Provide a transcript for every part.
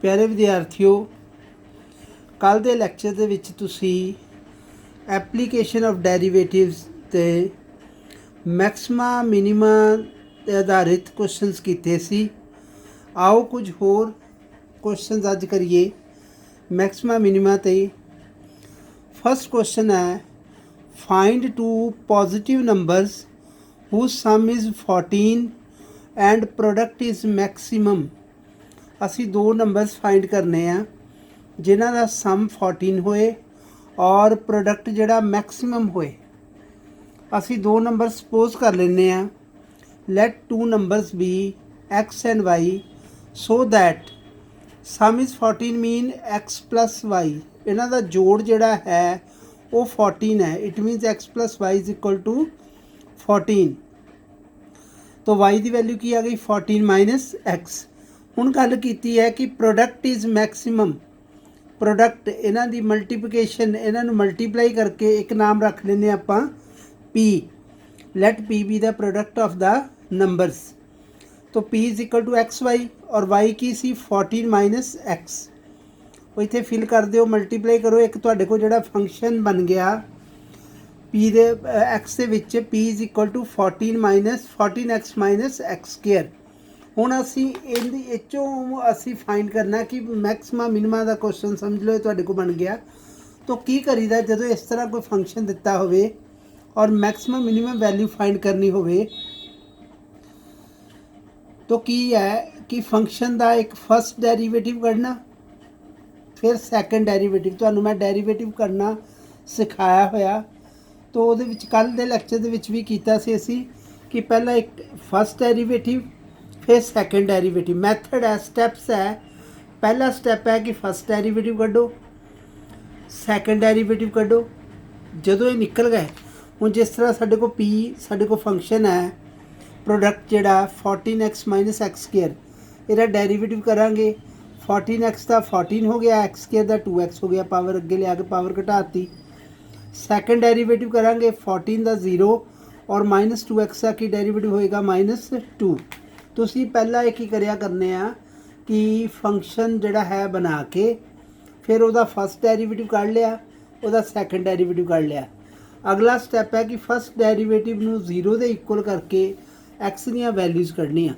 प्यारे विद्यार्थियों, कल के लैक्चर दे विच तुसी एप्लीकेशन ऑफ डेरीवेटिव्स ते मैक्सिमा मिनिमा ते आधारित क्वेश्चनस कीते सी। आओ कुछ होर क्वेश्चनस अज करिए मैक्सिमा मिनिमा ते। फर्स्ट क्वेश्चन है, find two positive numbers whose sum is 14 and product is maximum. असी दो नंबर्स फाइंड करने हैं जिन्हां दा सम 14 होए और प्रोडक्ट जिहड़ा मैक्सिमम होए। असी दो नंबर सपोज कर लेने हैं, let two numbers be x and y so that sum is 14 mean x plus y. इन्हां दा जोड़ जिहड़ा है वो 14 है। It means x plus y is equal to 14। तो वाई की वैल्यू की आ गई 14 माइनस एक्स। हुण गल कीती है कि प्रोडक्ट इज़ मैक्सिमम। प्रोडक्ट इन्हां दी मल्टीप्लिकेशन, इन्हां नूं मल्टीप्लाई करके एक नाम रख लेने आपां P. Let P be the product of the numbers. तो P is equal to X Y और वाई की सी 14 माइनस एक्स। वो इत्थे फिल कर दो, मल्टीप्लाई करो, एक तुहाडे कोल जिहड़ा फंक्शन बन गया पी दे एक्स दे which P is equal to 14 x minus x square. हुण असी इहदे चों असी फाइंड करना कि मैक्सिमा मिनिमा का क्वेश्चन समझ लो तुहाडे कोल बन गया। तो की करीदा जदों इस तरह कोई फंक्शन दिता होवे और मैक्सिमम मिनिमम वैल्यू फाइंड करनी होवे तो की है कि फंक्शन का एक फर्स्ट डेरीवेटिव करना, फिर सैकेंड डेरीवेटिव। तुहानूं मैं डेरीवेटिव करना सिखाया होया। तो वो कल के लैक्चर के भी कीता सी असी कि पहला एक फर्स्ट डेरीवेटिव फिर सैकेंड डेरीवेटिव। मैथड है, स्टैप्स है। पहला स्टैप है कि फर्स्ट डेरीवेटिव कड्डो, सैकेंड डेरीवेटिव कड्डो। जदों ये निकल गए, हुण जिस तरह साडे को पी साडे को फंक्शन है प्रोडक्ट जिहड़ा 14 एक्स माइनस एक्स स्केयर, इहदा डेरीवेटिव करांगे। 14 एक्स का 14 हो गया, एक्स स्केयर का 2x हो गया, पावर अगे लिया के पावर घटाती। सैकेंड डेरीवेटिव करांगे 14 का 0 और माइनस 2x का की डेरीवेटिव होएगा -2। तुसी पहला एक ही करिया करने आ कि फंक्शन जिहड़ा है बना के फिर उसका फर्स्ट डेरीवेटिव कढ़ लिया, उसका सैकेंड डेरीवेटिव कढ़ लिया। अगला स्टैप है कि फर्स्ट डेरीवेटिव नूं 0 के इक्वल करके एक्स दीयां वैल्यूज़ कढ़नियां।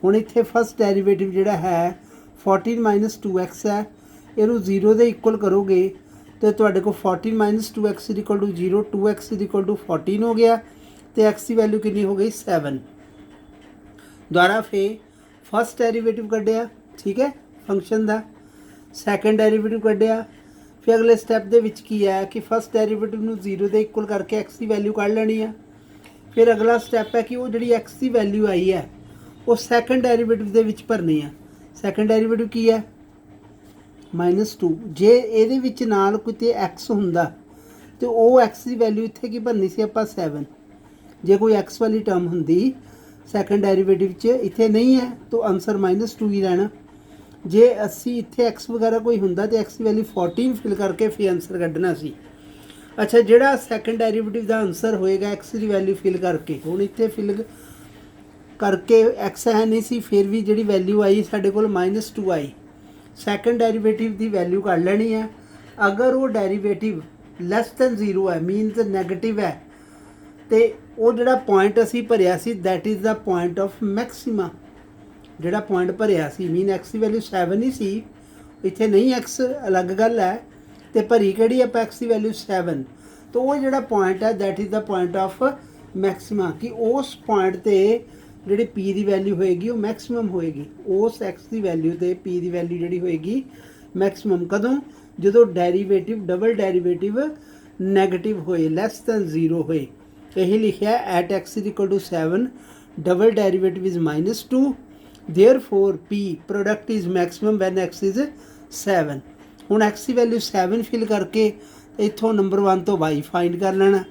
हुण इत्थे फर्स्ट डेरीवेटिव जिहड़ा है 14 माइनस 2x है, इहनूं 0 के इक्वल करोगे तो तुहाडे को 14 minus 2x is equal to 0, 2x is equal to 14 हो गया। तो एक्स की वैल्यू कितनी हो गई 7। द्वारा फिर फर्स्ट डेरीवेटिव कढ़िया, ठीक है, फंक्शन का सैकेंड डेरीवेटिव कढ़िया। फिर अगले स्टैप दे विच की है कि फर्स्ट डेरीवेटिव नूं 0 के इक्वल करके एक्स की वैल्यू कढ़ लैनी है। फिर अगला स्टैप है कि वो जिहड़ी एक्स की वैल्यू आई है वो सैकेंड डेरीवेटिव दे विच भरनी है। सैकेंड डेरीवेटिव की है -2। जे इहदे विच नाल किते एक्स हुंदा तो वो एक्स की वैल्यू इत्थे की भरनी सी आपां 7। जे कोई एक्स वाली टर्म हुंदी सैकेंड डेरीवेटिव च, इत्थे नहीं है तो आंसर -2 ही रहना। जे असी इत्थे एक्स वगैरह कोई हुंदा तो एक्स की वैल्यू 14 फिल करके फिर आंसर कढ़ना सी। अच्छा, जिहड़ा सैकेंड डेरीवेटिव का आंसर होएगा एक्स की वैल्यू फिल करके, हुण इत्थे फिल करके एक्स है नहीं सी, फिर भी जिहड़ी वैल्यू आई साडे कोल -2 आई। सैकेंड डेरीवेटिव की वैल्यू कढ़ लैनी है। अगर वो डेरीवेटिव लैस दैन 0 है, मीनस नैगेटिव है, तो वो जिहड़ा पॉइंट असी भरिया see that is the point of maxima. जिहड़ा पॉइंट भरिया सी मीन एक्स की वैल्यू 7 ही सी, इत्थे नहीं एक्स अलग गल है, तो भरी किहड़ी आपां एक्स की वैल्यू 7। तो वो जिहड़ा पॉइंट है that is the point of maxima कि उस पॉइंट ते जिहड़ी पी की वैल्यू होएगी वो मैक्सिमम होएगी। उस एक्स की वैल्यू ते पी की वैल्यू जिहड़ी होएगी मैक्सिमम। कदों? जदों डेरीवेटिव डबल डेरीवेटिव नैगेटिव होए, लैस दैन 0 होए। यही लिखा at x is equal to 7, double derivative is -2, therefore P product is maximum when x is 7। हुण एक्स की वैल्यू 7 फिल करके इत्थों नंबर 1 तो वाई फाइंड कर लेना।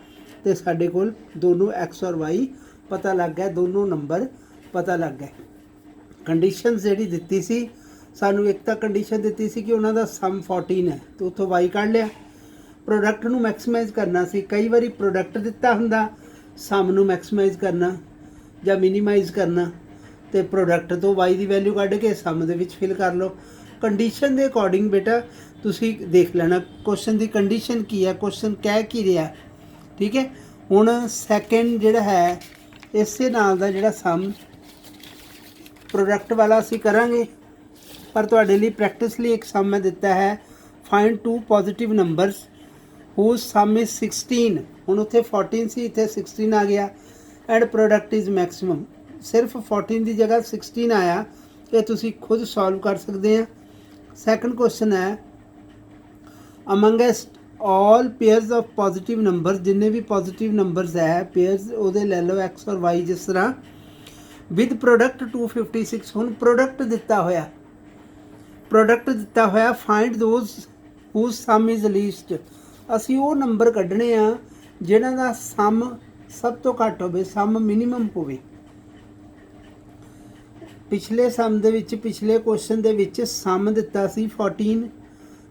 तो साडे कोल दोनों एक्स और वाई पता लग गया, दोनों नंबर पता लग गए। कंडीशन जिहड़ी दित्ती सी सानू, एक तो कंडीशन दित्ती सी कि उन्हां दा सम 14 है, तो उत्थों वाई कढ़ लिया। प्रोडक्ट नूं मैक्सीमाइज़ करना सी। कई बारी प्रोडक्ट दिता हुंदा, सम नूं मैक्सीमाइज़ करना या मिनीमाइज़ करना, तो प्रोडक्ट तो वाई की वैल्यू कढ़ के सम दे विच फिल कर लो। ਕੰਡੀਸ਼ਨ ਦੇ ਅਕੋਰਡਿੰਗ ਬੇਟਾ ਤੁਸੀਂ ਦੇਖ ਲੈਣਾ ਕੁਐਸਚਨ ਦੀ ਕੰਡੀਸ਼ਨ ਕੀ ਹੈ, ਕੁਐਸਚਨ ਕਹਿ ਕੀ ਰਿਹਾ। ਠੀਕ ਹੈ, ਹੁਣ ਸੈਕਿੰਡ ਜਿਹੜਾ ਹੈ ਇਸੇ ਨਾਲ ਦਾ ਜਿਹੜਾ ਸਮ ਪ੍ਰੋਡਕਟ ਵਾਲਾ ਅਸੀਂ ਕਰਾਂਗੇ, ਪਰ ਤੁਹਾਡੇ ਲਈ ਪ੍ਰੈਕਟਿਸ ਲਈ ਇੱਕ ਸਮ ਮੈਂ ਦਿੱਤਾ ਹੈ, find two positive numbers whose sum is 16। ਹੁਣ ਉੱਥੇ 14 ਸੀ, ਇੱਥੇ 16 ਆ ਗਿਆ। ਐਂਡ ਪ੍ਰੋਡਕਟ ਇਜ਼ ਮੈਕਸਿਮਮ, ਸਿਰਫ 14 ਦੀ ਜਗ੍ਹਾ 16 ਆਇਆ। ਇਹ ਤੁਸੀਂ ਖੁਦ ਸੋਲਵ ਕਰ ਸਕਦੇ ਆ। ਸੈਕੰਡ ਕੁਐਸਚਨ ਹੈ ਅਮੰਗੈਸਟ ਆਲ ਪੇਅਰਸ ਆਫ ਪੋਜ਼ਿਟਿਵ ਨੰਬਰਸ, ਜਿੰਨੇ ਵੀ ਪੋਜ਼ਿਟਿਵ ਨੰਬਰਸ ਹੈ ਪੇਅਰਸ ਉਹਦੇ ਲੈ ਲਓ x ਔਰ y ਜਿਸ ਤਰ੍ਹਾਂ, ਵਿਦ ਪ੍ਰੋਡਕਟ 256। ਹੁਣ ਪ੍ਰੋਡਕਟ ਦਿੱਤਾ ਹੋਇਆ, find those whose sum is least. ਅਸੀਂ ਉਹ ਨੰਬਰ ਕੱਢਣੇ ਆ ਜਿਹਨਾਂ ਦਾ ਸਮ ਸਭ ਤੋਂ ਘੱਟ ਹੋਵੇ, ਸਮ ਮਿਨੀਮਮ ਹੋਵੇ। ਪਿਛਲੇ ਸਮ ਦੇ ਵਿੱਚ, ਪਿਛਲੇ ਕੁਐਸਚਨ ਦੇ ਵਿੱਚ ਸਮ ਦਿੱਤਾ ਸੀ 14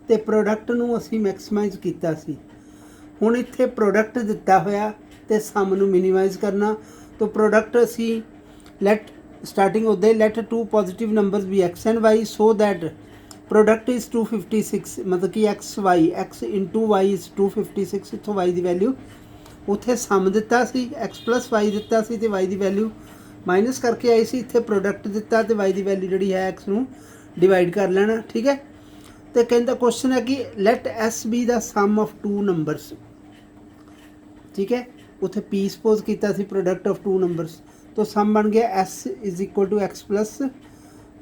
ਤੇ ਪ੍ਰੋਡਕਟ ਨੂੰ ਅਸੀਂ ਮੈਕਸਿਮਾਈਜ਼ ਕੀਤਾ ਸੀ। ਹੁਣ ਇੱਥੇ ਪ੍ਰੋਡਕਟ ਦਿੱਤਾ ਹੋਇਆ ਤੇ ਸਮ ਨੂੰ ਮਿਨੀਮਾਈਜ਼ ਕਰਨਾ। ਤਾਂ ਪ੍ਰੋਡਕਟ ਅਸੀਂ ਲੈਟ ਸਟਾਰਟਿੰਗ ਉਹਦੇ ਲੈਟ ਟੂ ਪੋਜ਼ਿਟਿਵ ਨੰਬਰਸ ਵੀ x and y so that product is 256, ਮਤਲਬ ਕਿ x ਇੰਟੂ y ਇਜ਼ 256। ਇੱਥੋਂ y ਦੀ ਵੈਲਿਊ, ਉੱਥੇ ਸਮ ਦਿੱਤਾ ਸੀ x ਪਲੱਸ y ਦਿੱਤਾ ਸੀ ਤੇ y ਦੀ ਵੈਲਿਊ ਮਾਈਨਸ ਕਰਕੇ ਆਈ ਸੀ। ਇੱਥੇ ਪ੍ਰੋਡਕਟ ਦਿੱਤਾ ਤੇ y ਦੀ ਵੈਲਿਊ ਜਿਹੜੀ ਹੈ x ਨੂੰ ਡਿਵਾਈਡ ਕਰ ਲੈਣਾ। ਠੀਕ ਹੈ, ਤੇ ਕਹਿੰਦਾ ਕੁਐਸਚਨ ਹੈ ਕਿ ਲੈਟ s ਬੀ ਦਾ ਸਮ ਆਫ ਟੂ ਨੰਬਰਸ। ਠੀਕ ਹੈ, ਉੱਥੇ p ਸਪੋਜ਼ ਕੀਤਾ ਸੀ ਪ੍ਰੋਡਕਟ ਆਫ ਟੂ ਨੰਬਰਸ, ਤਾਂ ਸਮ ਬਣ ਗਿਆ s is equal to x plus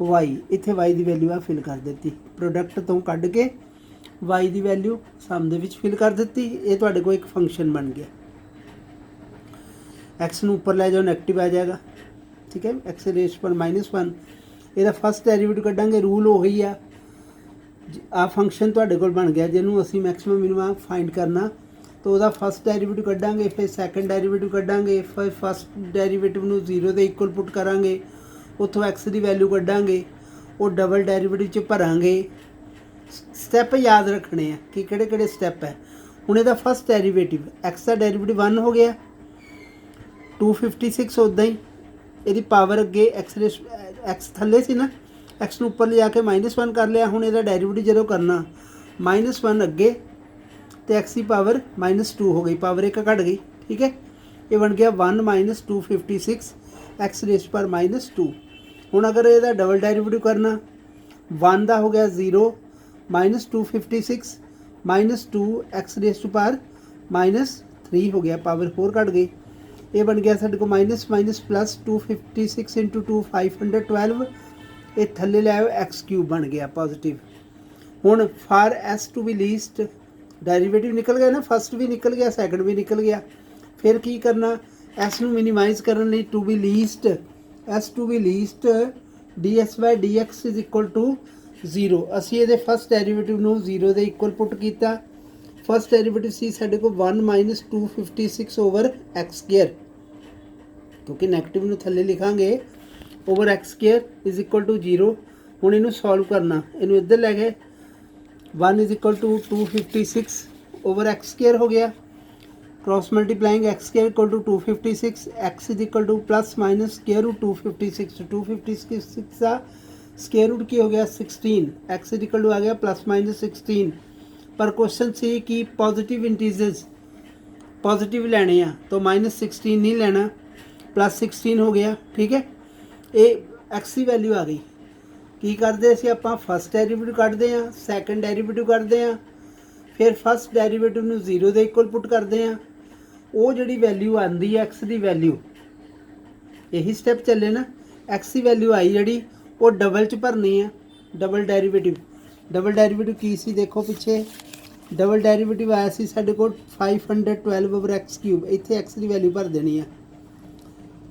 y। ਇੱਥੇ y ਦੀ ਵੈਲਿਊ ਆ ਫਿਲ ਕਰ ਦਿੱਤੀ, ਪ੍ਰੋਡਕਟ ਤੋਂ ਕੱਢ ਕੇ y ਦੀ ਵੈਲਿਊ ਸਮ ਦੇ ਵਿੱਚ ਫਿਲ ਕਰ ਦਿੱਤੀ। ਇਹ ਤੁਹਾਡੇ ਕੋਲ ਇੱਕ ਫੰਕਸ਼ਨ ਬਣ ਗਿਆ। x ਨੂੰ ਉੱਪਰ ਲੈ ਜਾਓ, ਨੈਗੇਟਿਵ ਆ ਜਾਏਗਾ। ਠੀਕ ਹੈ, x ਰੇਜ਼ ਪਰ -1। ਇਹਦਾ ਫਸਟ ਡੈਰੀਵੇਟਿਵ ਕੱਢਾਂਗੇ, ਰੂਲ ਉਹੀ ਆ। ਆ ਫੰਕਸ਼ਨ ਤੁਹਾਡੇ ਕੋਲ ਬਣ ਗਿਆ, ਜਿਹਨੂੰ ਅਸੀਂ ਮੈਕਸਿਮਮ ਮਿਨੀਮਮ ਫਾਈਂਡ ਕਰਨਾ, ਤਾਂ ਉਹਦਾ ਫਸਟ ਡੈਰੀਵੇਟਿਵ ਕੱਢਾਂਗੇ, ਫਿਰ ਸੈਕੰਡ ਡੈਰੀਵੇਟਿਵ ਕੱਢਾਂਗੇ, ਫਿਰ ਫਸਟ ਡੈਰੀਵੇਟਿਵ ਨੂੰ 0 ਦੇ ਇਕੁਅਲ ਪੁੱਟ ਕਰਾਂਗੇ, ਉੱਥੋਂ x ਦੀ ਵੈਲਿਊ ਕੱਢਾਂਗੇ, ਉਹ ਡਬਲ ਡੈਰੀਵੇਟਿਵ 'ਚ ਭਰਾਂਗੇ। ਸਟੈਪ ਯਾਦ ਰੱਖਣੇ ਆ ਕਿ ਕਿਹੜੇ ਕਿਹੜੇ ਸਟੈਪ ਹੈ। ਹੁਣ ਇਹਦਾ ਫਸਟ ਡੈਰੀਵੇਟਿਵ x ਦਾ ਡੈਰੀਵੇਟਿਵ 1 ਹੋ ਗਿਆ, 256 ਉੱਦਾਂ ਹੀ ਇਹਦੀ ਪਾਵਰ ਅੱਗੇ x ਥੱਲੇ ਸੀ ਨਾ, x ਨੂੰ ਉੱਪਰ ਲਿਜਾ ਕੇ -1 ਕਰ ਲਿਆ। ਹੁਣ ਇਹਦਾ ਡੈਰੀਵੇਟਿਵ ਜਦੋਂ ਕਰਨਾ -1 ਅੱਗੇ ਤੇ x ਦੀ ਪਾਵਰ -2 ਹੋ ਗਈ, ਪਾਵਰ 1 ਘਟ ਗਈ। ਠੀਕ ਹੈ, ਇਹ ਬਣ ਗਿਆ 1 - 256 x ਰੇਜ਼ ਪਰ -2। ਹੁਣ ਅਗਰ ਇਹਦਾ ਡਬਲ ਡੈਰੀਵੇਟਿਵ ਕਰਨਾ, 1 ਦਾ ਹੋ ਗਿਆ 0 -256 -2 x ਰੇਜ਼ ਪਰ -3 ਹੋ ਗਿਆ, ਪਾਵਰ 4 ਘਟ ਗਈ। ਇਹ ਬਣ ਗਿਆ ਸਾਡੇ ਕੋਲ ਮਾਈਨਸ ਪਲੱਸ 256 ਇੰਟੂ 2 512। ਇਹ ਥੱਲੇ ਲੈ ਆਓ, x ਕਿਊਬ ਬਣ ਗਿਆ ਪੋਜ਼ਿਟਿਵ। ਹੁਣ for s to be least, derivative ਨਿਕਲ ਗਿਆ ਨਾ, ਫਸਟ ਵੀ ਨਿਕਲ ਗਿਆ, ਸੈਕੰਡ ਵੀ ਨਿਕਲ ਗਿਆ। ਫਿਰ ਕੀ ਕਰਨਾ, s ਨੂੰ ਮਿਨੀਮਾਈਜ਼ ਕਰਨ ਲਈ to be least ds/dx is equal to 0। ਅਸੀਂ ਇਹਦੇ ਫਸਟ ਡੈਰੀਵੇਟਿਵ ਨੂੰ 0 ਦੇ ਇਕੁਅਲ ਪੁੱਟ ਕੀਤਾ। ਫਸਟ ਡੈਰੀਵੇਟਿਵ ਸੀ ਸਾਡੇ ਕੋਲ 1 - 256 ਓਵਰ x ਸਕੁਅਰ, ਕਿਉਂਕਿ ਨੈਗੇਟਿਵ ਨੂੰ ਥੱਲੇ ਲਿਖਾਂਗੇ, over x square is equal to 0। ਹੁਣ ਇਹਨੂੰ ਸੋਲਵ ਕਰਨਾ, ਇਹਨੂੰ ਇੱਧਰ ਲੈ ਗਏ, 1 is equal to 256 over x square ਹੋ ਗਿਆ, cross multiplying x square equal to 256, x is equal to plus minus square root 256 का स्क्वायर रूट की हो गया 16, x इज इक्वल टू आ गया प्लस माइनस 16। पर क्वेश्चन से कि पॉजिटिव इंटीजर्स पॉजिटिव लेने हैं तो -16 नहीं लेना, प्लस 16 हो गया। ठीक है, ये x की वैल्यू आ गई। की करते ਅਸੀਂ ਆਪਾਂ फस्ट ਡੈਰੀਵੇਟਿਵ ਕੱਢਦੇ ਹਾਂ, ਸੈਕੰਡ ਡੈਰੀਵੇਟਿਵ ਕੱਢਦੇ ਹਾਂ, ਫਿਰ ਫਸਟ ਡੈਰੀਵੇਟਿਵ ਨੂੰ 0 ਦੇ ਇਕੁਅਲ ਪੁੱਟ ਕਰਦੇ ਹਾਂ। ਉਹ ਜਿਹੜੀ ਵੈਲਿਊ ਆਉਂਦੀ ਹੈ x ਦੀ ਵੈਲਿਊ, ਇਹੀ ਸਟੈਪ ਚੱਲੇ ਨਾ, x ਦੀ ਵੈਲਿਊ ਆਈ ਜਿਹੜੀ ਉਹ ਡਬਲ 'ਚ ਭਰਨੀ ਆ। ਡਬਲ ਡੈਰੀਵੇਟਿਵ ਕੀ ਸੀ ਦੇਖੋ ਪਿੱਛੇ, ਡਬਲ ਡੈਰੀਵੇਟਿਵ ਆਇਆ ਸੀ ਸਾਡੇ ਕੋਲ 512 ਓਵਰ x ਕਿਊਬ। ਇੱਥੇ x ਦੀ ਵੈਲਿਊ ਭਰ ਦੇਣੀ ਆ,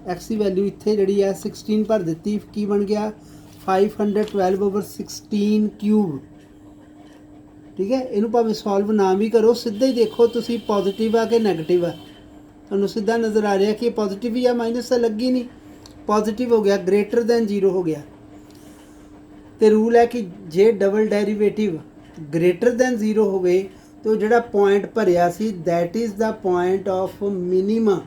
x ਦੀ ਵੈਲਿਊ ਇੱਥੇ ਜਿਹੜੀ ਆ 16 ਭਰ ਦਿੱਤੀ। ਕੀ ਬਣ ਗਿਆ 512 ਓਵਰ 16 ਕਿਊਬ। ਠੀਕ ਹੈ, ਇਹਨੂੰ ਭਾਵੇਂ ਸੋਲਵ ਨਾ ਵੀ ਕਰੋ, ਸਿੱਧਾ ਹੀ ਦੇਖੋ ਤੁਸੀਂ ਪੋਜ਼ਿਟਿਵ ਆ ਕਿ ਨੈਗੇਟਿਵ ਆ, ਤੁਹਾਨੂੰ ਸਿੱਧਾ ਨਜ਼ਰ ਆ ਰਿਹਾ ਕਿ ਪੋਜ਼ਿਟਿਵ ਹੀ ਆ, ਮਾਈਨਸ ਤਾਂ ਲੱਗੀ ਨਹੀਂ, ਪੋਜ਼ਿਟਿਵ ਹੋ ਗਿਆ, ਗ੍ਰੇਟਰ ਦੈਨ 0 ਹੋ ਗਿਆ। ਤੇ ਰੂਲ ਹੈ ਕਿ ਜੇ ਡਬਲ ਡੈਰੀਵੇਟਿਵ ਗ੍ਰੇਟਰ ਦੈਨ 0 ਹੋਵੇ ਤਾਂ ਉਹ ਜਿਹੜਾ ਪੁਆਇੰਟ ਭਰਿਆ ਸੀ that is the point of minimum.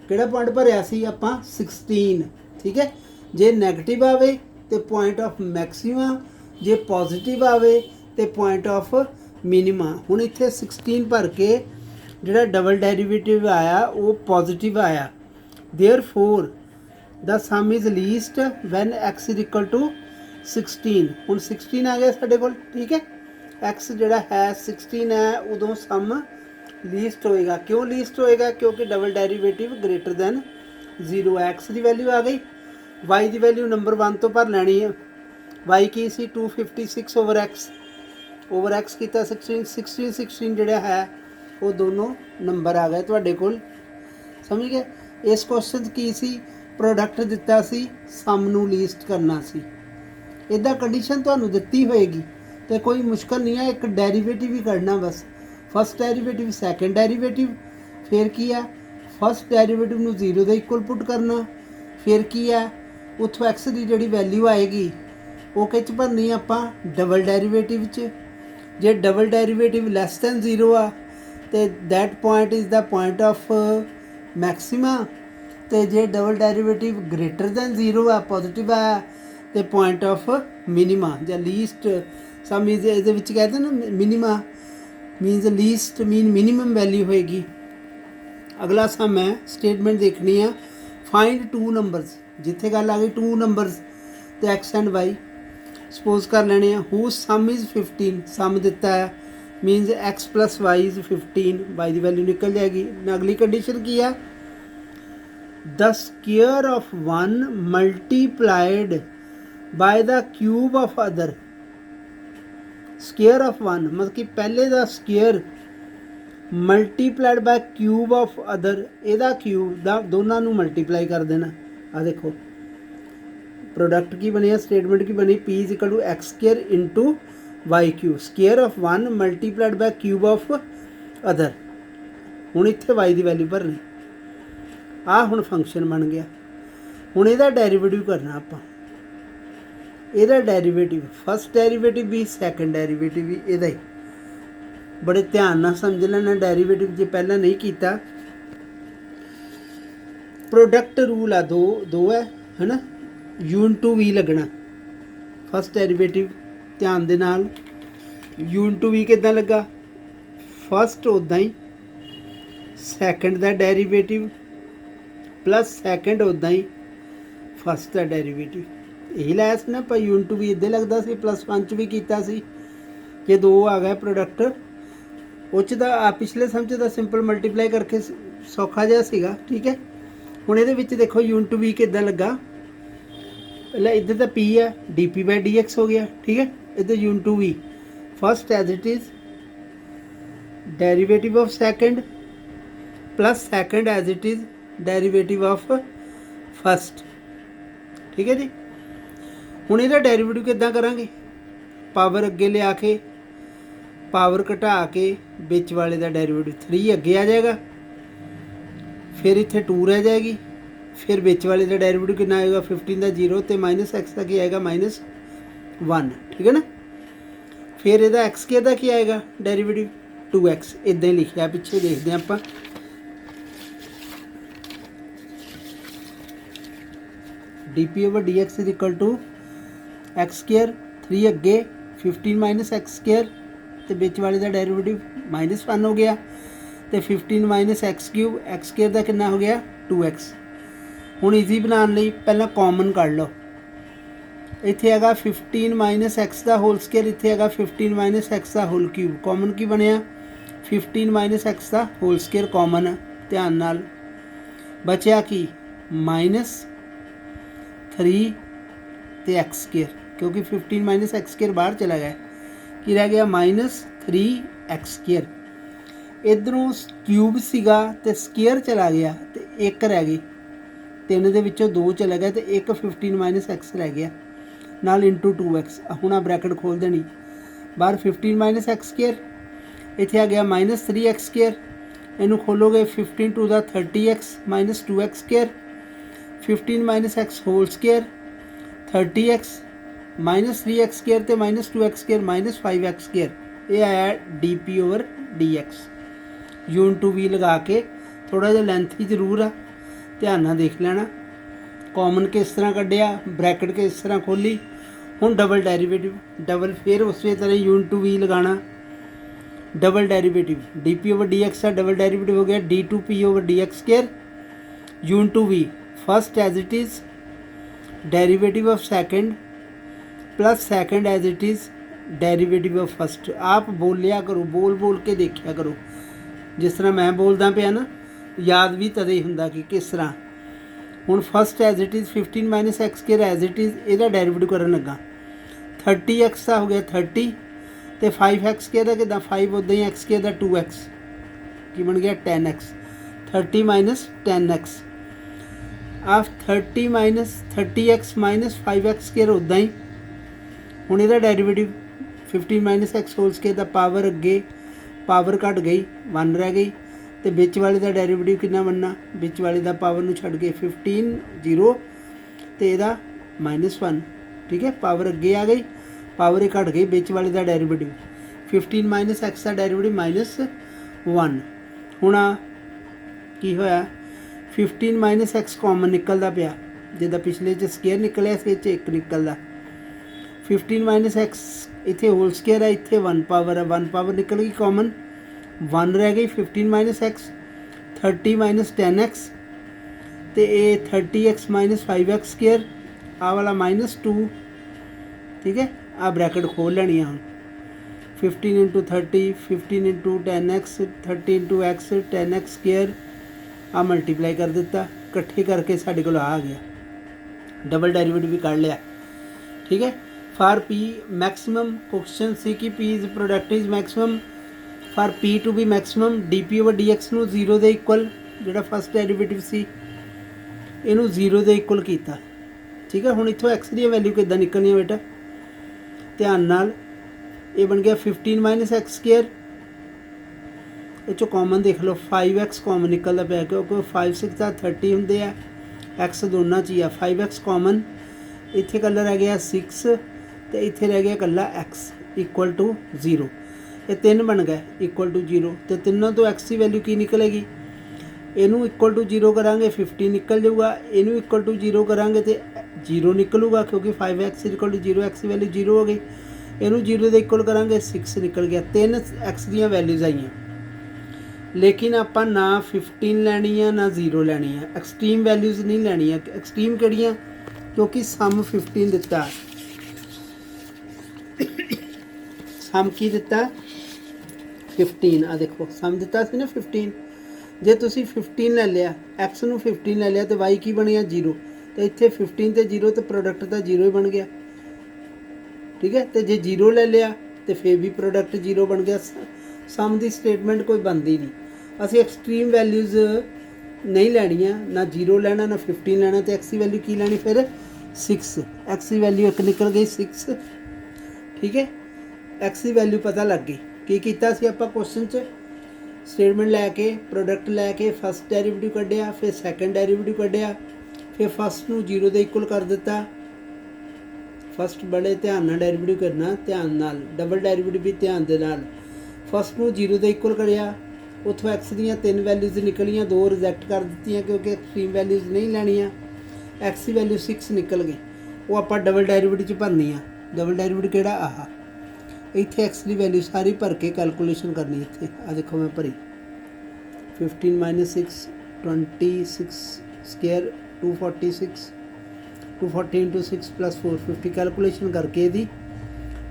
ਕਿਹੜਾ ਪੁਆਇੰਟ ਭਰਿਆ ਸੀ ਆਪਾਂ 16। ਠੀਕ ਹੈ, ਜੇ ਨੈਗੇਟਿਵ ਆਵੇ ਤੇ point of maximum J positive आवे तो पॉइंट ऑफ मिनिमा। हुण इत्थे 16 भर के जिहड़ा डबल डेरीवेटिव आया वो पॉजिटिव आया, therefore the sum is least when x is equal to 16। हुण 16 आ गया साडे कोल, ठीक है। एक्स जिहड़ा है 16 है, उदों सम लीस्ट होएगा। क्यों लीस्ट होएगा? क्योंकि डबल डेरीवेटिव ग्रेटर दैन 0 है। एक्स की वैल्यू आ गई, वाई की वैल्यू नंबर 1 तो भर लैनी है। वाई की सी 256 ओवर एक्स किया 16 जिहड़ा है वो दोनों नंबर आ गए तुहाडे कोल, समझ गए। इस क्वेश्चन की सी प्रोडक्ट दिता सी, सम नू लीस्ट करना सी। इदा कंडीशन तुहानू दित्ती होएगी तो कोई मुश्किल नहीं है, एक डेरीवेटिव ही करना बस। फस्ट डेरीवेटिव सैकेंड डेरीवेटिव, फिर की है फस्ट डेरीवेटिव नू 0 दे इक्वल पुट करना, फिर की है उत्थों एक्स की जिहड़ी वैल्यू आएगी वो किच भरनी आपां डबल डेरीवेटिव च। जे डबल डेरीवेटिव लैस दैन 0 आ तो that point is the point of maxima, तो जे डबल डेरीवेटिव ग्रेटर दैन 0 आ पॉजिटिव आया तो पॉइंट ऑफ मिनिमा या लीस्ट सम इज ये कहते हैं ना minima मीनस least mean minimum value होएगी। अगला सम है स्टेटमेंट देखनी है, फाइंड 2 नंबरस। जिथे गल आ गई 2 नंबरस तो एक्स एंड वाई सपोज कर लेने हैं। हु सम इज़ 15, सम दिता है means x plus y is 15, y की वैल्यू निकल जाएगी। अगली कंडीशन की है, the square of one multiplied by the cube of other. Square of one मतलब कि पहले दा square multiplied by cube of other, एदा क्यूब दा दोनों नू मल्टीप्लाई कर देना। आ देखो प्रोडक्ट की बनी है, स्टेटमेंट की बनी, P is equal to x square into y cube. Square of one multiplied by cube of other. हुण इत्थे वाई की वैल्यू भरनी, आ हुण फंक्शन बन गया। हुण इहदा डेरीवेटिव करना आपां, इहदा डेरीवेटिव फस्ट डेरीवेटिव भी सैकेंड डेरीवेटिव भी इहदा ही। बड़े ध्यान नाल समझ लेना डेरीवेटिव जे पहला नहीं किया। प्रोडक्ट रूल आ दो है ना, यून टू वी लगना फस्ट डेरीवेटिव। ध्यान दे नाल यून टू वी किद्दां लगा, फस्ट उदा ही सैकेंड का डेरीवेटिव प्लस सैकेंड उदा ही फस्ट का डेरीवेटिव। यही लाया सी ना पर यून टू वी इद्दां लगदा सी, प्लस 1 भी किया सी कि 2 आ गया प्रोडक्ट उच दा पिछले सम च सिंपल मल्टीप्लाई करके सौखा जिहा सीगा, ठीक है। हुण इहदे विच देखो यून टू वी किद्दां लगा, पहले इधर तो पी है D P by D X हो गया, ठीक है। इधर U into V first as it is derivative of second plus second as it is derivative of first, ठीक है जी। हुण इहदा डेरीवेटिव किद्दां करांगे, पावर अगे लिया के पावर घटा के बिच वाले का डेरीवेटिव 3 अगे आ जाएगा, फिर इत्थे 2 रह जाएगी, फिर बिच वाले का डेरीवेटिव कितना आएगा 15 का 0 तो माइनस एक्स का की आएगा -1, ठीक है ना। फिर यदा एक्स स्क्वायर का की आएगा डेरीवेटिव 2x, इदा ही लिखा पिछे देखते हैं आप। D P over D x is equal to x square 3 अगे 15 माइनस एक्स स्क्वायर तो बिच वाले का डेरीवेटिव -1 हो गया, तो 15 minus x cube x square का कितना हो गया 2x। हुण ईजी बनाने लई पहला कॉमन कर लो, इत्थे हैगा 15 माइनस एक्स का होल स्क्वायर, इत्थे हैगा 15 माइनस एक्स का होल क्यूब। कॉमन की बनया 15 माइनस एक्स का होल स्क्वायर कॉमन, ध्यान नाल बचा कि -3 तो एक्स स्क्वायर, क्योंकि 15 माइनस एक्स स्क्वायर बाहर चला गया, कि रह गया -3 एक्स स्क्वायर। इधरों क्यूब सीगा तो स्क्वायर चला गया तो एक रह गई, 3 दे विचों 2 चला गया तो एक 15 माइनस एक्स रह गया नाल इंटू 2x। हुण आ ब्रैकेट खोल देनी, बाहर 15 माइनस एक्स स्क्वायर, इत्थे आ गया -3 एक्स स्क्वायर, इनू खोलोगे 15 to the 30x -2x square, 15 minus x whole square 30x -3 X square तो -2x स्क्वायर -5x स्क्वायर। ये आया D P over D X. U into V लगा के थोड़ा जिहा लेंथी जरूर आ, ध्यान नाल देख लेना। कॉमन किस तरह कढ़िया, ब्रैकेट किस तरह खोली, ਹੁਣ ਡਬਲ ਡੈਰੀਵੇਟਿਵ, ਡਬਲ फिर उस तरह यूनिट टू वी लगाना, double derivative D P over D X का डबल डेरिवेटिव हो गया D two P over D X square U into V first as it is derivative of second plus second as it is derivative of first. आप बोलिया करो, बोल बोल के देखिया करो, जिस तरह मैं बोलदा पिया ना याद भी तदे ही हुंदा कि किस तरह। हुण first as it is 15 minus x square as it is इहदा डेरिवेटिव करन लगा 30x का हो गया 30 तो 5x स्केयर है कि 5 उदा ही एक्स स्केयर का 2x की बन गया 10x 30 माइनस 10x आप 30 minus 30x minus 5x square उदा ही हूँ यदा derivative 15 minus x whole square का पावर अगे पावर घट गई 1 रह गई तो बिच वाले का डेरीवेटिव कितना बनना बिच वाले का पावर में छड़ के 15 0 तो यदा -1 ठीक है पावर अगे आ गई पावर ही घट गई बिच वाले का डेरीवेटिव 15 माइनस एक्स का डेरीवेटिव -1 हुण की होया 15 माइनस एक्स कॉमन निकलता पिया जिदा पिछले च स्केयर निकलिया इस एक निकलता 15 माइनस एक्स इत्थे होल स्केयर है इत्थे 1 पावर है 1 पावर निकल गई कॉमन 1 रह गई 15 माइनस एक्स 30 माइनस 10x तो ये 30x माइनस 5x स्केयर आ वाला -2 ठीक है आ ब्रैकेट खोल लेनी है हम 15 into 30 15 into 10x 30 into X 10x square आ मल्टीप्लाई कर दिता इकट्ठे करके साढ़े को आ गया डबल डेरिवेटिव भी कर लिया ठीक है। फॉर पी मैक्सिमम क्वेश्चन सी कि P is product is maximum for P to be maximum D P over D x नूं 0 के इक्वल जोड़ा फस्ट डेरिवेटिव सी इनू 0 के इक्वल किया ठीक है। हुण इत्थों एक्स दी वैल्यू किद्दां निकलनी है बेटा ध्यान नाल ये बन गया 15 माइनस एक्स स्केयर ये कॉमन देख लो 5x कॉमन निकलता पाया क्योंकि 5 6 30 होंगे है एक्स दोनों च ही है 5x कॉमन इत्थे कला रह गया 6 तो इत्थे रह गया कला x इक्वल टू 0 ये 3 बन गए इक्वल टू 0 तो तीनों तो x की वैल्यू की निकलेगी इनू इक्वल टू 0 करांगे 50 निकल जाऊगा इनू इक्वल टू 0 करांगे तो 0 निकलूगा क्योंकि 5x इक्वल टू 0 x की वैल्यू 0 हो गई इनू 0 के इक्वल करांगे 6 निकल गया 3 x दी वैल्यूज आईयां लेकिन आप ना 15 लैनी है ना 0 लैनी है एक्सट्रीम वैल्यूज नहीं लैनी है एक्सट्रीम किहड़ियां क्योंकि सम 15 दिता सम की दिता 15 आ देखो सम दिता सी ना 15 जे तुसी 15 ले लिया एक्स नूं 15 ले लिया तो वाई की बनिया 0 तो इत्थे 15 ते 0 तो प्रोडक्ट तो 0 ही बन गया ठीक है। तो जे 0 ले लिया तो फिर भी प्रोडक्ट 0 बन गया सम की स्टेटमेंट कोई बनती नहीं असी एक्सट्रीम वैल्यूज़ नहीं लैनियां ना 0 लेना ना 15 लेना तो एक्स की वैल्यू की लैनी फिर 6 एक्स की वैल्यू एक निकल गई 6 ठीक है। एक्स की वैल्यू पता लग गई की कीता सी आपां क्वेश्चन च स्टेटमेंट लैके प्रोडक्ट लैके फस्ट डेरीवेटिव कढ़िया फिर सैकेंड डेरीवेटिव कढ़िया फिर फस्ट नूं 0 के इक्वल कर दिता फस्ट बड़े ध्यान नाल डेरीवेटिव करना ध्यान नाल डबल डेरीवेटिव भी ध्यान दे नाल फस्ट नूं 0 के इक्वल करिया उतों एक्स दियां 3 वैल्यूज़ निकलियां 2 रिजैक्ट कर दित्तियां क्योंकि एक्सट्रीम वैल्यूज़ नहीं लैनियां एक्स की वैल्यू 6 निकल गई वो आप डबल डेरीवेटिव च भरनी आ डबल डेरीवेटिव किहड़ा आह इत्थे एक्स की वैल्यू सारी भर के कैलकुलेशन करनी इत्थे आ देखो मैं भरी 15 minus 6 26 square 246 240 into 6 plus 450 calculation करके यदि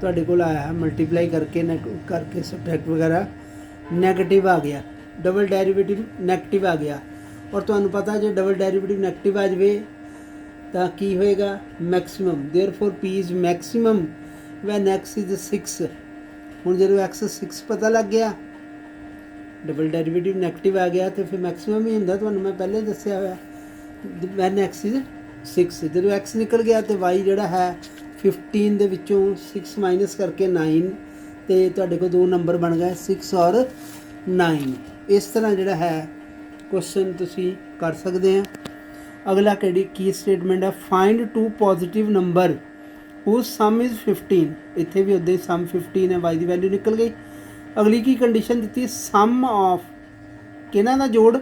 तुहाडे कोल आया मल्टीप्लाई करके सब्ट्रैक्ट वगैरह नैगेटिव आ गया डबल डेरीवेटिव नैगेटिव आ गया और तुहानू पता जो डबल डेरीवेटिव नैगेटिव आ जाए तो की होएगा maximum therefore P is maximum when x is 6 हुण जो एक्स 6 पता लग गया डबल डेरीवेटिव नैगेटिव आ गया तो फिर मैक्सिमम ही हुंदा तुहानू मैं पहले दस्सिया होया वैन एक्स इज़ 6 जो एक्स निकल गया तो वाई जोड़ा है 15 दे विचों 6 माइनस करके 9 तो तुहाडे को 2 नंबर बन गए 6 और 9 इस तरह जोड़ा है क्वेश्चन तुसी कर सकते हैं। अगला की स्टेटमेंट है find 2 positive number whose sum is 15 इत्थे भी उद्दे सम 15 है वाई की वैल्यू निकल गई। अगली की कंडीशन दी सम ऑफ किहनां दा जोड़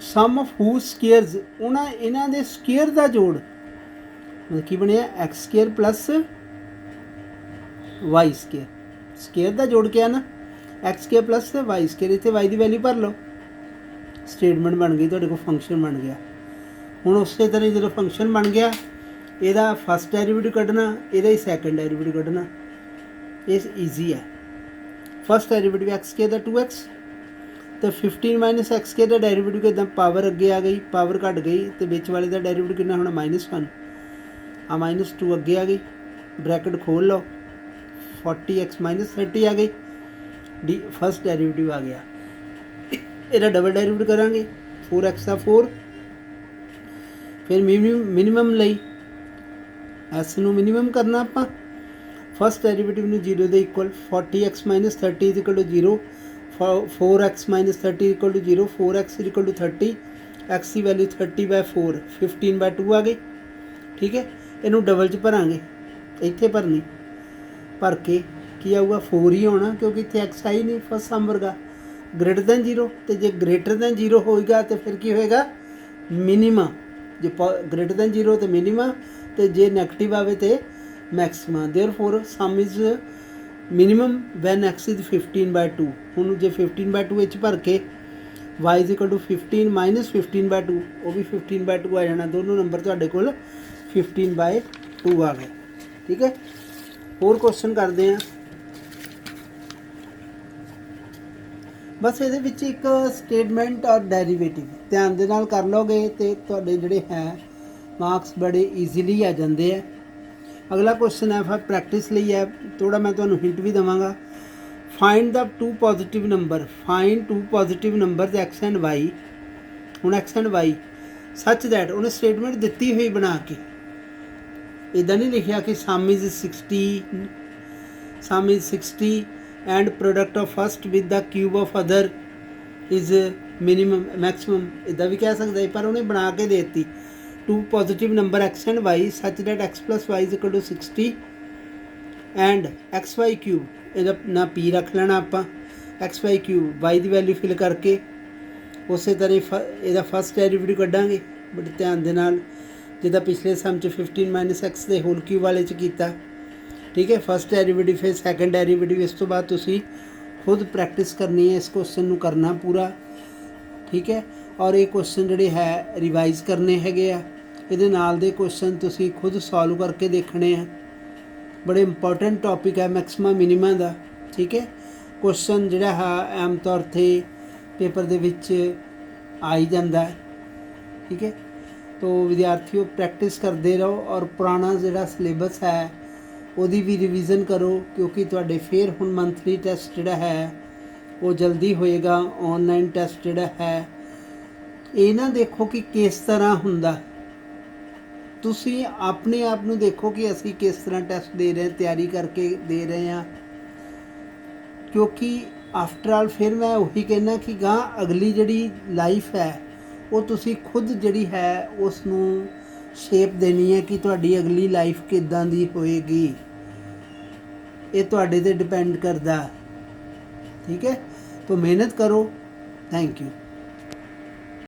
सम ऑफ हू स्केयर्स उन्हां इन्हां दे स्केयर का जोड़ की बनया x square plus y square, square का जोड़ के आ ना, x square plus y square, इतने वाई की वैल्यू भर लो, स्टेटमेंट बन गई, तुहाडे कोल फंक्शन बन गया। हुण उस तरह जो फंक्शन बन गया, ਇਹਦਾ फस्ट डेरीवेटिव कढ़ना, ਇਹਦਾ ही सैकेंड डेरीवेटिव कढ़ना, ਇਹ ईजी है। फस्ट डेरीवेटिव एक्स स्केयर का 2x, तो 15 माइनस एक्स स्केयर का डेरीवेटिव कितना, पावर अगे आ गई, पावर घट गई, तो बिच वाले का डेरीवेटिव कितना होना -1, आ -2 अगे आ गई, ब्रैकेट खोल लो, 40x - 30 आ गई, डी फस्ट डेरीवेटिव आ गया। ਇਹਦਾ डबल डेरीवेटिव करांगे, 4x का 4, फिर मिनीमम ਲਈ एस ਨੂੰ मिनीमम करना ਆਪਾਂ, फस्ट डेरीवेटिव ਨੂੰ 0 ਦੇ equal, 40x - 30 = 0, 4x - 30 = 0, 4x = 30, x की वैल्यू 30/4, 15/2 आ गई। ठीक है, ਇਹਨੂੰ डबल च ਭਰਾਂਗੇ, ਇੱਥੇ ਭਰਨੀ, ਭਰ के ਕੀ ਆਊਗਾ 4 ही होना, क्योंकि ਇੱਥੇ x है ही नहीं, फस्ट सम वर्गा ग्रेटर दैन 0, तो जे ग्रेटर दैन 0 होएगा तो फिर की होएगा मिनीमा, जे ग्रेटर दैन 0 तो मिनीमा, तो जे नैगेटिव आवे तो maxima. Therefore sum is minimum when x is 15/2। हुण जे 15/2 इच भर के y = 15 - 15/2, वो भी 15/2 आ जाना, दोनों नंबर तुहाडे कोल 15/2 आ गए। ठीक है, होर क्वेश्चन करते हैं। बस ये एक स्टेटमेंट और डेरीवेटिव ध्यान दे नाल कर लोगे तो तुहाडे जिहड़े है मार्क्स बड़े ईजीली आ जाते हैं। अगला क्वेश्चन है फिर प्रैक्टिस लई है, थोड़ा मैं तुहानूं हिंट भी देवांगा। Find the 2 positive number, find 2 positive number X and Y. हुण X and Y such that उन्हें स्टेटमेंट दिती हुई बना के, इदां नहीं लिखिया कि sum is 60 and product of first with the cube of other is minimum maximum, इदा भी कह सकते, पर उन्हें बना के देती 2 positive number X and Y such that x + y = 60 and X Y cube, इहदा ना पी रख लेना आपां, एक्स वाई क्यूब वाई की वैल्यू फिल करके उस तरह इहदा फस्ट डेरीवेटिव कढ़ांगे, बड़े ध्यान दे नाल, जिदा पिछले सम च 15 - x दे होल क्यूब वाले च कीता। ठीक है, फस्ट डेरीवेटिव फिर सैकेंड डेरीवेटिव, इस तो बाद तुसी खुद प्रैक्टिस करनी है, इस क्वेश्चन नूं करना पूरा। ठीक है, और ये क्वेश्चन जिहड़े है रिवाइज करने हैगे आ, इहदे नाल दे क्वेश्चन तुसी खुद सॉल्व करके देखने हैं, बड़े इंपॉर्टेंट टॉपिक है मैक्सिमा मिनीमा दा। ठीक है, क्वेश्चन जिहड़ा है आम तौर ते पेपर दे विच आ ही जांदा है। ठीक है, तो विद्यार्थियों प्रैक्टिस करते रहो और पुराना जिहड़ा सिलेबस है ਉਹਦੀ भी रिविज़न करो, क्योंकि तुहाडे फिर हुण मंथली टैसट जिहड़ा है वो जल्दी होएगा। ऑनलाइन टैसट जिहड़ा है ये ना देखो कि किस तरह हुंदा, तुसी अपने आप नूं देखो कि असी किस तरह टैसट दे रहे हैं, तैयारी करके दे रहे हैं, क्योंकि आफ्टर ऑल फिर मैं वही कहना कि गां अगली जिहड़ी लाइफ है वो तुसी खुद जिहड़ी है उसनूं शेप देनी है कि तुहाडी अगली लाइफ किदां दी होएगी, ये तुहाडे ते डिपेंड करदा। ठीक है, तो मेहनत करो। Thank you.